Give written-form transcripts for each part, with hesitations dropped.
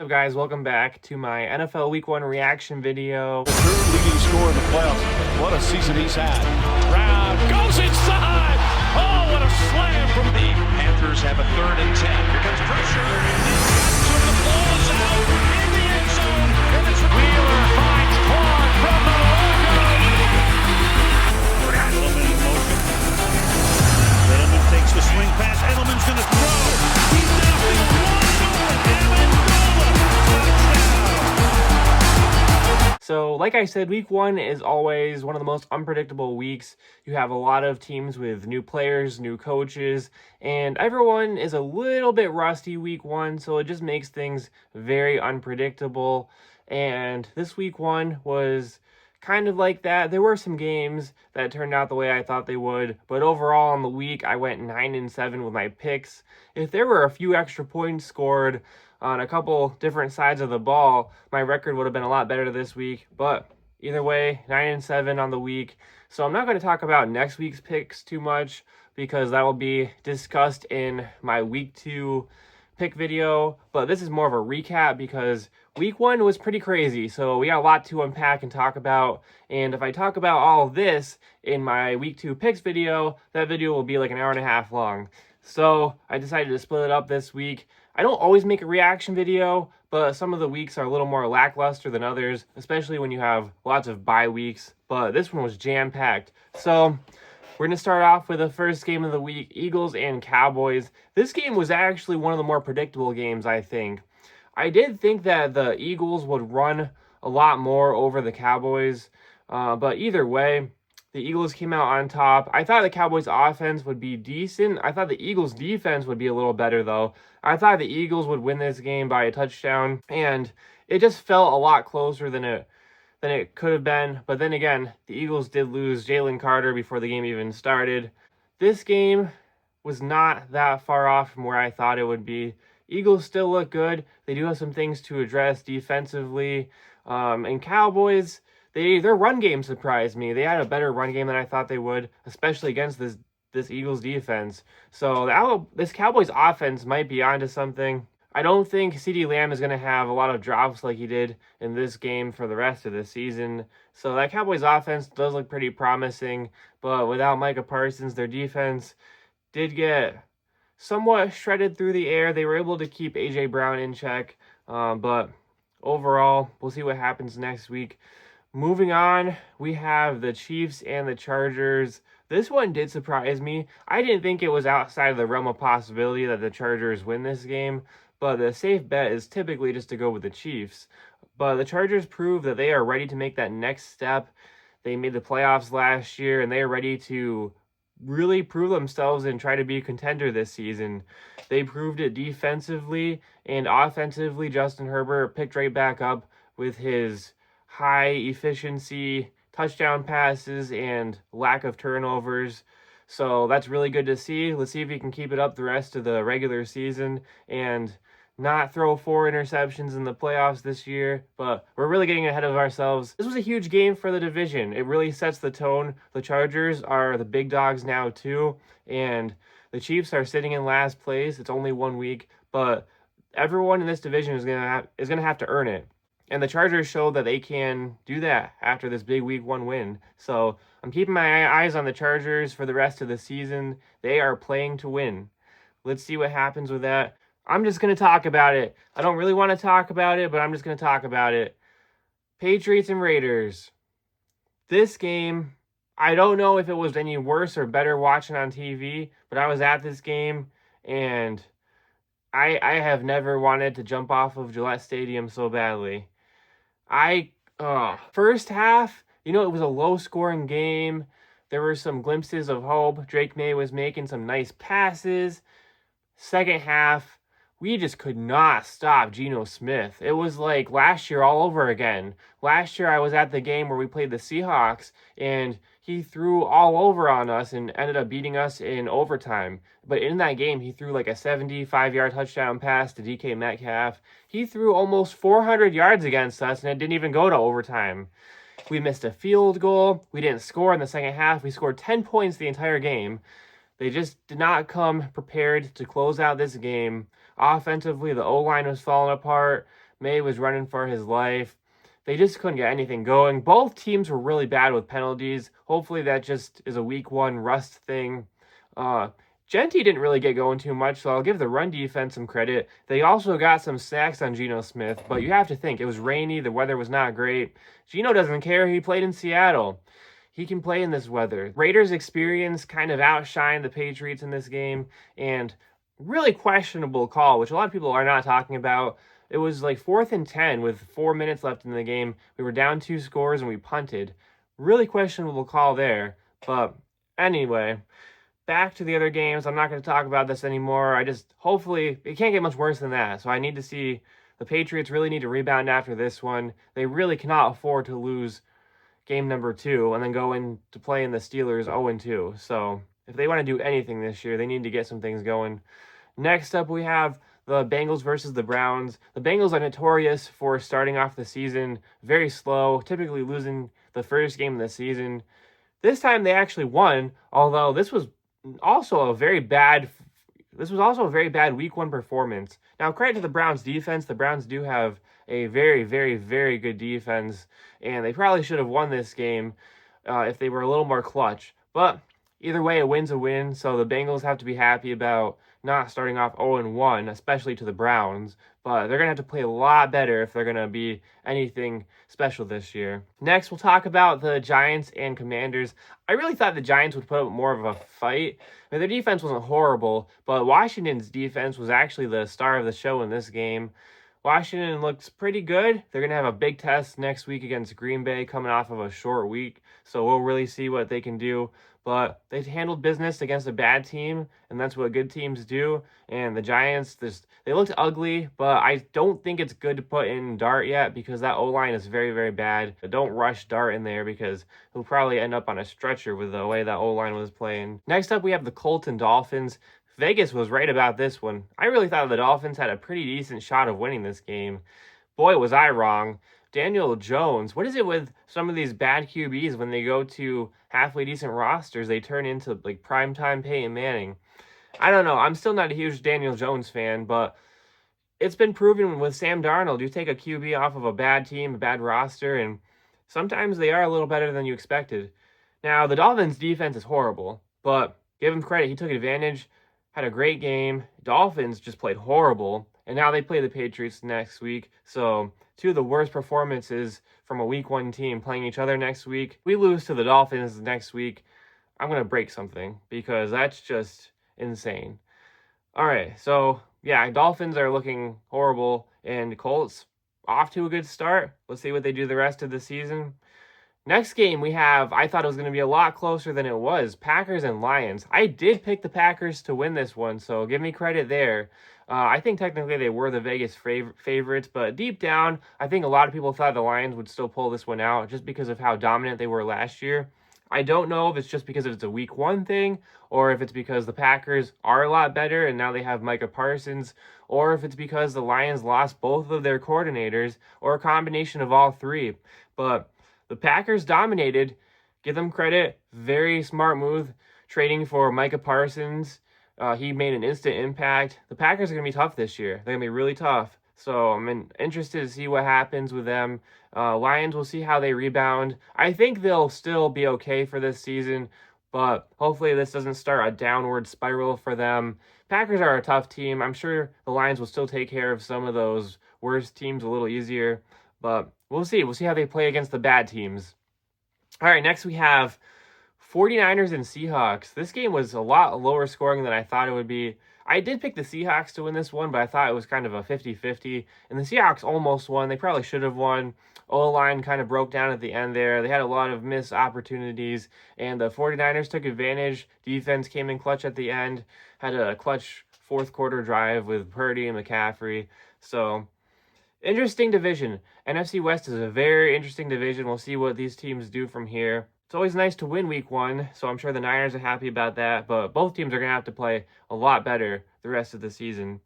What's up, guys? Welcome back to my NFL Week 1 reaction video. The third leading scorer in the playoffs. What a season he's had. Brown goes inside. Oh, what a slam from the Panthers have a 3rd and 10. Here comes pressure. So the ball is out in the end zone. And it's Wheeler finds Clark from the logo. Edelman in motion. Edelman takes the swing pass. Edelman's going to throw. He's knocked it wide open. Amendola. Touchdown. So, like I said, Week 1 is always one of the most unpredictable weeks. You have a lot of teams with new players, new coaches, and everyone is a little bit rusty Week 1, so it just makes things very unpredictable. And this Week 1 was kind of like that. There were some games that turned out the way I thought they would, but overall on the week, I went 9-7 with my picks. If there were a few extra points scored on a couple different sides of the ball, my record would have been a lot better this week. But either way, 9-7 on the week. So I'm not going to talk about next week's picks too much because that will be discussed in my Week 2 pick video. But this is more of a recap because Week 1 was pretty crazy. So we got a lot to unpack and talk about. And if I talk about all of this in my Week 2 picks video, that video will be like an hour and a half long. So I decided to split it up this week. I don't always make a reaction video, but some of the weeks are a little more lackluster than others, especially when you have lots of bye weeks. But this one was jam-packed. So we're going to start off with the first game of the week, Eagles and Cowboys. This game was actually one of the more predictable games, I think. I did think that the Eagles would run a lot more over the Cowboys, but either way, the Eagles came out on top. I thought the Cowboys' offense would be decent. I thought the Eagles' defense would be a little better, though. I thought the Eagles would win this game by a touchdown, and it just felt a lot closer than it could have been. But then again, the Eagles did lose Jalen Carter before the game even started. This game was not that far off from where I thought it would be. Eagles still look good. They do have some things to address defensively. And Cowboys, their run game surprised me. They had a better run game than I thought they would, especially against this Eagles defense. So this Cowboys offense might be onto something. I don't think CeeDee Lamb is going to have a lot of drops like he did in this game for the rest of the season. So that Cowboys offense does look pretty promising, but without Micah Parsons, their defense did get somewhat shredded through the air. They were able to keep A.J. Brown in check, but overall, we'll see what happens next week. Moving on, we have the Chiefs and the Chargers. This one did surprise me. I didn't think it was outside of the realm of possibility that the Chargers win this game, but the safe bet is typically just to go with the Chiefs. But the Chargers proved that they are ready to make that next step. They made the playoffs last year, and they are ready to really prove themselves and try to be a contender this season. They proved it defensively and offensively. Justin Herbert picked right back up with his high efficiency touchdown passes and lack of turnovers. So that's really good to see. Let's see if he can keep it up the rest of the regular season and not throw 4 interceptions in the playoffs this year, but we're really getting ahead of ourselves. This was a huge game for the division. It really sets the tone. The Chargers are the big dogs now too, and the Chiefs are sitting in last place. It's only 1 week, but everyone in this division is gonna have to earn it. And the Chargers showed that they can do that after this big Week 1 win. So I'm keeping my eyes on the Chargers for the rest of the season. They are playing to win. Let's see what happens with that. I'm just going to talk about it. I don't really want to talk about it, but I'm just going to talk about it. Patriots and Raiders. This game, I don't know if it was any worse or better watching on TV, but I was at this game, and I have never wanted to jump off of Gillette Stadium so badly. First half, it was a low-scoring game. There were some glimpses of hope. Drake May was making some nice passes. Second half, we just could not stop Geno Smith. It was like last year all over again. Last year I was at the game where we played the Seahawks, and he threw all over on us and ended up beating us in overtime. But in that game, he threw like a 75-yard touchdown pass to DK Metcalf. He threw almost 400 yards against us, and it didn't even go to overtime. We missed a field goal. We didn't score in the second half. We scored 10 points the entire game. They just did not come prepared to close out this game. Offensively, the O-line was falling apart. May was running for his life. They just couldn't get anything going. Both teams were really bad with penalties. Hopefully that just is a week one rust thing. Genty didn't really get going too much, so I'll give the run defense some credit. They also got some sacks on Geno Smith, but you have to think, it was rainy, the weather was not great. Geno doesn't care, he played in Seattle. He can play in this weather. Raiders' experience kind of outshined the Patriots in this game, and really questionable call, which a lot of people are not talking about. It was like 4th and 10 with 4 minutes left in the game. We were down 2 scores and we punted. Really questionable call there, but anyway. Back to the other games. I'm not going to talk about this anymore. Hopefully, it can't get much worse than that. So I need to see the Patriots really need to rebound after this one. They really cannot afford to lose game number 2 and then go into play in the Steelers 0-2. So if they want to do anything this year, they need to get some things going. Next up, we have the Bengals versus the Browns. The Bengals are notorious for starting off the season very slow, typically losing the first game of the season. This time they actually won, although this was also a very bad week 1 performance. Now, credit to the Browns defense. The Browns do have a very, very, very good defense, and they probably should have won this game if they were a little more clutch. But either way, a win's a win, so the Bengals have to be happy about not starting off 0-1, especially to the Browns. But they're going to have to play a lot better if they're going to be anything special this year. Next, we'll talk about the Giants and Commanders. I really thought the Giants would put up more of a fight. I mean, their defense wasn't horrible, but Washington's defense was actually the star of the show in this game. Washington looks pretty good. They're going to have a big test next week against Green Bay coming off of a short week, so we'll really see what they can do. But they handled business against a bad team, and that's what good teams do. And the Giants, they looked ugly, but I don't think it's good to put in Dart yet because that O-line is very, very bad. Don't rush Dart in there because he'll probably end up on a stretcher with the way that O-line was playing. Next up, we have the Colts and Dolphins. Vegas was right about this one. I really thought the Dolphins had a pretty decent shot of winning this game. Boy, was I wrong. Daniel Jones, what is it with some of these bad QBs when they go to halfway decent rosters, they turn into like primetime Peyton Manning? I don't know. I'm still not a huge Daniel Jones fan, but it's been proven with Sam Darnold. You take a QB off of a bad team, a bad roster, and sometimes they are a little better than you expected. Now, the Dolphins' defense is horrible, but give him credit. He took advantage, had a great game. Dolphins just played horrible, and now they play the Patriots next week. So 2 of the worst performances from a week 1 team playing each other next week. We lose to the Dolphins next week, I'm going to break something because that's just insane. All right, so yeah, Dolphins are looking horrible, and Colts off to a good start. Let's see what they do the rest of the season. Next game we have, I thought it was going to be a lot closer than it was, Packers and Lions. I did pick the Packers to win this one, so give me credit there. I think technically they were the Vegas favorites, but deep down, I think a lot of people thought the Lions would still pull this one out just because of how dominant they were last year. I don't know if it's just because it's a week 1 thing, or if it's because the Packers are a lot better and now they have Micah Parsons, or if it's because the Lions lost both of their coordinators, or a combination of all 3. But the Packers dominated. Give them credit. Very smart move trading for Micah Parsons. He made an instant impact. The Packers are going to be tough this year. They're going to be really tough. So I'm interested to see what happens with them. Lions, we'll see how they rebound. I think they'll still be okay for this season, but hopefully this doesn't start a downward spiral for them. Packers are a tough team. I'm sure the Lions will still take care of some of those worst teams a little easier, but we'll see. We'll see how they play against the bad teams. All right, next we have 49ers and Seahawks. This game was a lot lower scoring than I thought it would be. I did pick the Seahawks to win this one, but I thought it was kind of a 50-50. And the Seahawks almost won. They probably should have won. O-line kind of broke down at the end there. They had a lot of missed opportunities, and the 49ers took advantage. Defense came in clutch at the end. Had a clutch fourth quarter drive with Purdy and McCaffrey. So, interesting division. NFC West is a very interesting division. We'll see what these teams do from here. It's always nice to win week 1, so I'm sure the Niners are happy about that, but both teams are going to have to play a lot better the rest of the season.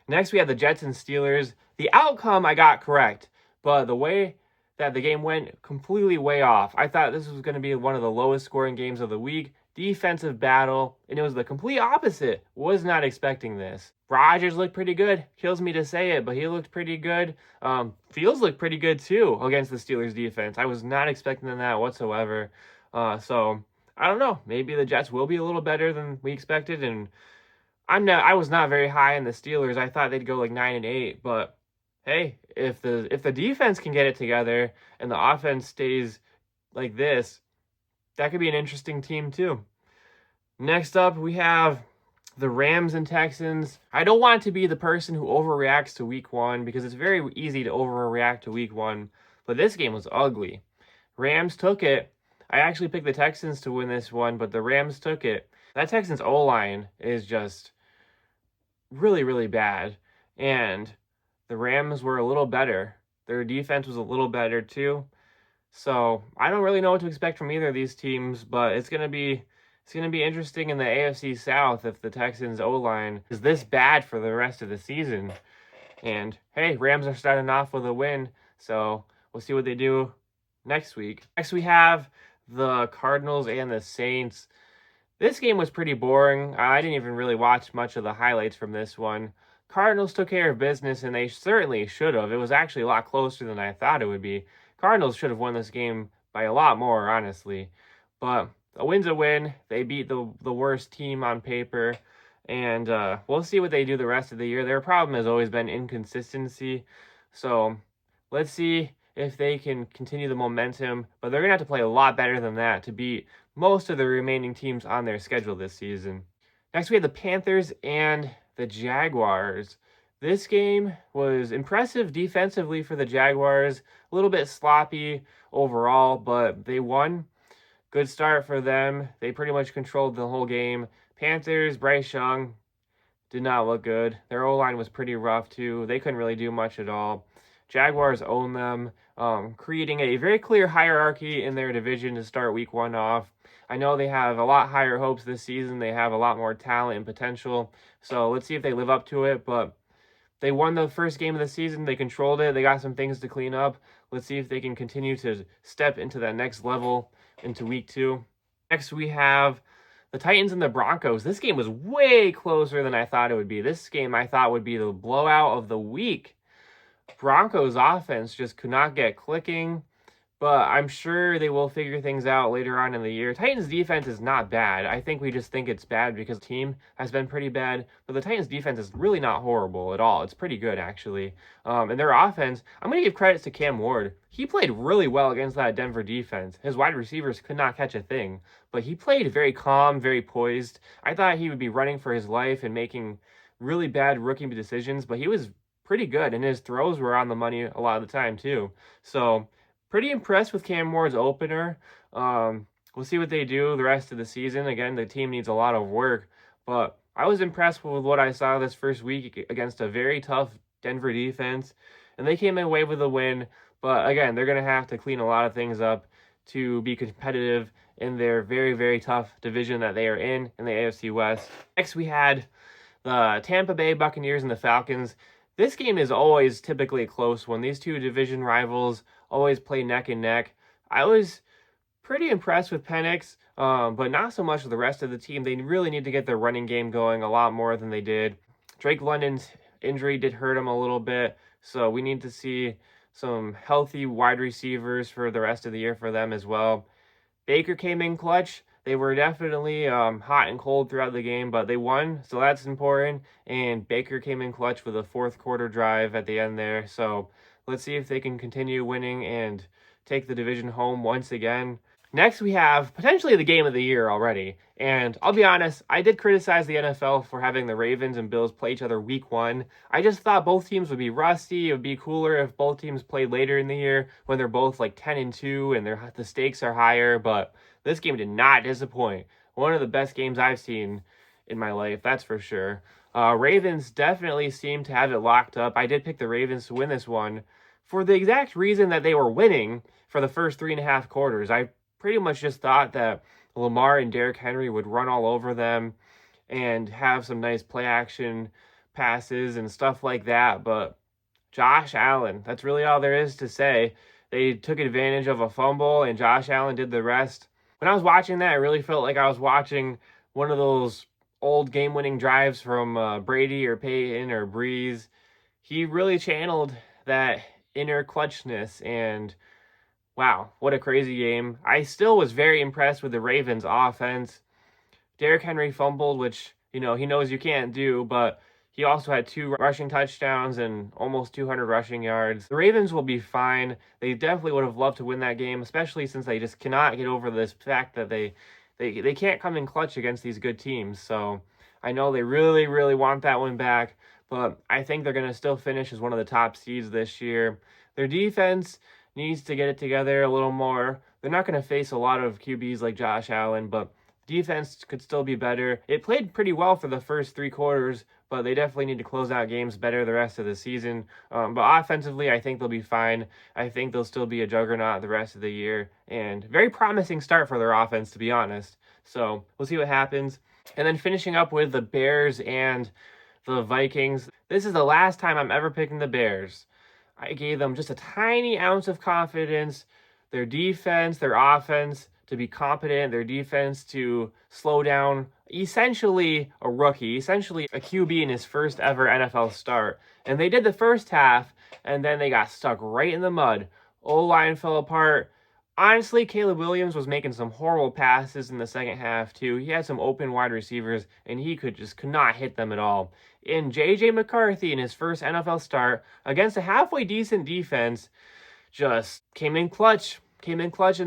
Next, we have the Jets and Steelers. The outcome I got correct, but the way that the game went completely way off. I thought this was going to be one of the lowest scoring games of the week. defensive battle, and it was the complete opposite. Was not expecting this. Rodgers looked pretty good. Kills me to say it, but he looked pretty good. Fields looked pretty good too against the Steelers defense. I was not expecting that whatsoever. So I don't know. Maybe the Jets will be a little better than we expected, and I was not very high in the Steelers. I thought they'd go like 9-8, but hey, if the defense can get it together and the offense stays like this, that could be an interesting team too. Next up, we have the Rams and Texans. I don't want to be the person who overreacts to week one because it's very easy to overreact to week one, but this game was ugly. Rams took it. I actually picked the Texans to win this one, but the Rams took it. That Texans O-line is just really, really bad, and the Rams were a little better. Their defense was a little better too. So I don't really know what to expect from either of these teams, but it's gonna be interesting in the AFC South if the Texans O-line is this bad for the rest of the season. And hey, Rams are starting off with a win, so we'll see what they do next week. Next we have the Cardinals and the Saints. This game was pretty boring. I didn't even really watch much of the highlights from this one. Cardinals took care of business, and they certainly should have. It was actually a lot closer than I thought it would be. Cardinals should have won this game by a lot more, honestly. But a win's a win. They beat the worst team on paper, and we'll see what they do the rest of the year. Their problem has always been inconsistency. So let's see if they can continue the momentum. But they're going to have to play a lot better than that to beat most of the remaining teams on their schedule this season. Next, we have the Panthers and the Jaguars. This game was impressive defensively for the Jaguars, a little bit sloppy overall, but they won. Good start for them. They pretty much controlled the whole game. Panthers, Bryce Young did not look good. Their O-line was pretty rough too. They couldn't really do much at all. Jaguars own them, creating a very clear hierarchy in their division to start week one off. I know they have a lot higher hopes this season. They have a lot more talent and potential. So let's see if they live up to it. But they won the first game of the season. They controlled it. They got some things to clean up. Let's see if they can continue to step into that next level into week two. Next, we have the Titans and the Broncos. This game was way closer than I thought it would be. This game I thought would be the blowout of the week. Broncos offense just could not get clicking, but I'm sure they will figure things out later on in the year. Titans defense is not bad. I think we just think it's bad because the team has been pretty bad, but the Titans defense is really not horrible at all. It's pretty good, actually. And their offense, I'm going to give credits to Cam Ward. He played really well against that Denver defense. His wide receivers could not catch a thing, but he played very calm, very poised. I thought he would be running for his life and making really bad rookie decisions, but he was pretty good, and his throws were on the money a lot of the time too. So pretty impressed with Cam Ward's opener. We'll see what they do the rest of the season. Again, the team needs a lot of work, but I was impressed with what I saw this first week against a very tough Denver defense, and they came away with a win. But again, they're going to have to clean a lot of things up to be competitive in their very, very tough division that they are in the AFC West. Next, we had the Tampa Bay Buccaneers and the Falcons. This game is always typically a close one. These two division rivals always play neck and neck. I was pretty impressed with Penix, but not so much with the rest of the team. They really need to get their running game going a lot more than they did. Drake London's injury did hurt him a little bit, so we need to see some healthy wide receivers for the rest of the year for them as well. Baker came in clutch. They were definitely hot and cold throughout the game, but they won, so that's important. And Baker came in clutch with a fourth quarter drive at the end there. So let's see if they can continue winning and take the division home once again. Next, we have potentially the game of the year already. And I'll be honest, I did criticize the NFL for having the Ravens and Bills play each other week one. I just thought both teams would be rusty. It would be cooler if both teams played later in the year when they're both like 10-2 and the stakes are higher. But this game did not disappoint. One of the best games I've seen in my life, that's for sure. Ravens definitely seem to have it locked up. I did pick the Ravens to win this one for the exact reason that they were winning for the first 3.5 quarters. I pretty much just thought that Lamar and Derrick Henry would run all over them and have some nice play action passes and stuff like that. But Josh Allen, that's really all there is to say. They took advantage of a fumble and Josh Allen did the rest. when I was watching that, I really felt like I was watching one of those old game-winning drives from Brady or Peyton or Breeze. He really channeled that inner clutchness, and wow, what a crazy game. I still was very impressed with the Ravens offense. Derrick Henry fumbled, which, he knows you can't do, but he also had 2 rushing touchdowns and almost 200 rushing yards. The Ravens will be fine. They definitely would have loved to win that game, especially since they just cannot get over this fact that they can't come in clutch against these good teams. So I know they really, really want that one back, but I think they're going to still finish as one of the top seeds this year. Their defense needs to get it together a little more. They're not going to face a lot of QBs like Josh Allen, but defense could still be better. It played pretty well for the first 3 quarters, but they definitely need to close out games better the rest of the season. But offensively, I think they'll be fine. I think they'll still be a juggernaut the rest of the year. And very promising start for their offense, to be honest. So we'll see what happens. And then finishing up with the Bears and the Vikings. This is the last time I'm ever picking the Bears. I gave them just a tiny ounce of confidence. Their defense, their offense to be competent, their defense to slow down essentially a rookie, essentially a QB in his first ever NFL start. And they did the first half, and then they got stuck right in the mud. O-line fell apart. Honestly, Caleb Williams was making some horrible passes in the second half too. He had some open wide receivers, and he could not hit them at all. And J.J. McCarthy in his first NFL start against a halfway decent defense just came in clutch in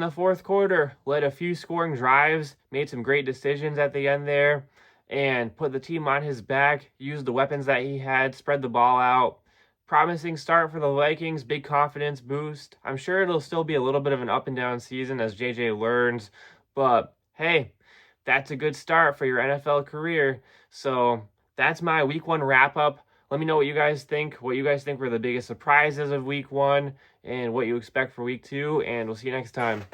the fourth quarter, led a few scoring drives, made some great decisions at the end there, and put the team on his back, used the weapons that he had, spread the ball out. Promising start for the Vikings, big confidence boost. I'm sure it'll still be a little bit of an up and down season as JJ learns, but hey, that's a good start for your NFL career. So that's my week 1 wrap up. Let me know what you guys think were the biggest surprises of week 1 and what you expect for week 2, and we'll see you next time.